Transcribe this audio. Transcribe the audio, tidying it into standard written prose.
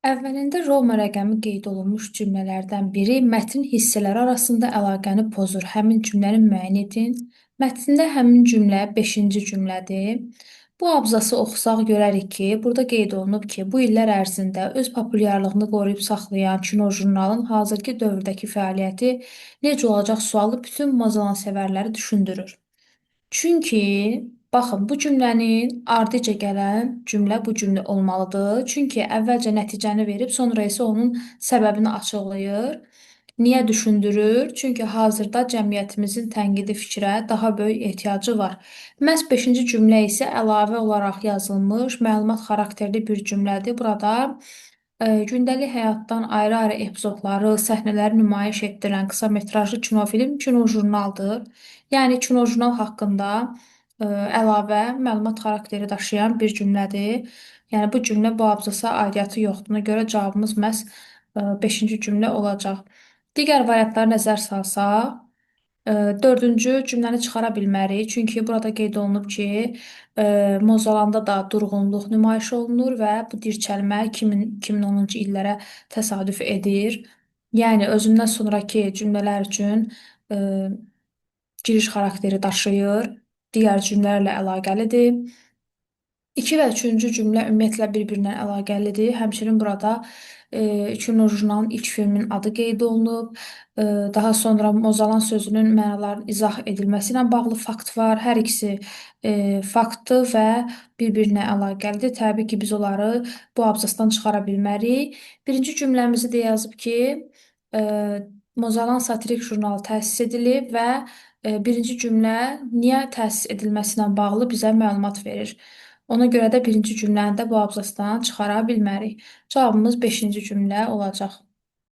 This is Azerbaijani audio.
Əvvəlində Roma rəqəmi qeyd olunmuş cümlələrdən biri mətn hissələri arasında əlaqəni pozur. Həmin cümləni müəyyən edin. Mətndə həmin cümlə beşinci cümlədir. Bu abzası oxusaq görərik ki, burada qeyd olunub ki, bu illər ərzində öz populyarlığını qoruyub saxlayan kinojurnalın hazırki dövrdəki fəaliyyəti necə olacaq sualı bütün mozalan düşündürür. Çünki baxın, bu cümlənin ardıca gələn cümlə bu cümlə olmalıdır. Çünki əvvəlcə nəticəni verib, sonra isə onun səbəbini açıqlayır. Niyə düşündürür? Çünki hazırda cəmiyyətimizin tənqidi fikrə daha böyük ehtiyacı var. Məhz 5-ci cümlə isə əlavə olaraq yazılmış, məlumat xarakterli bir cümlədir. Burada gündəlik həyatdan ayrı-ayrı epizodları, səhnələri nümayiş etdirən qısa metrajlı kinofilm kinojurnaldır. Yəni kinojurnal haqqında əlavə məlumat xarakteri daşıyan bir cümlədir. Yəni bu cümlə bu abzasa aidiyyatı yoxdur. Buna görə cavabımız məhz 5-ci cümlə olacaq. Digər variantlara nəzər salsaq, dördüncü cümləni çıxara bilmərik. Çünki burada qeyd olunub ki, Mozalanda da durğunluq nümayiş olunur və bu dirçəlmə 2010-cu illərə təsadüf edir. Yəni özündən sonrakı cümlələr üçün e, giriş xarakteri daşıyır, digər cümlələrlə əlaqəlidir. 2 və 3-cü cümlə ümumiyyətlə bir-birinə əlaqəlidir. Həmçinin burada kinojurnalın ilk filmin adı qeyd olunub. Daha sonra mozalan sözünün mənalarının izah edilməsi ilə bağlı fakt var. Hər ikisi faktdır və bir-birinə əlaqəlidir. Təbii ki, biz onları bu abzasdan çıxara bilmərik. Birinci cümləmizi də yazıb ki, e, Mozalan satirik jurnalı təsis edilib və birinci cümlə niyə təsis edilməsi ilə bağlı bizə məlumat verir. Ona görə də birinci cümləni də bu abzasdan çıxara bilmərik. Cavabımız beşinci cümlə olacaq.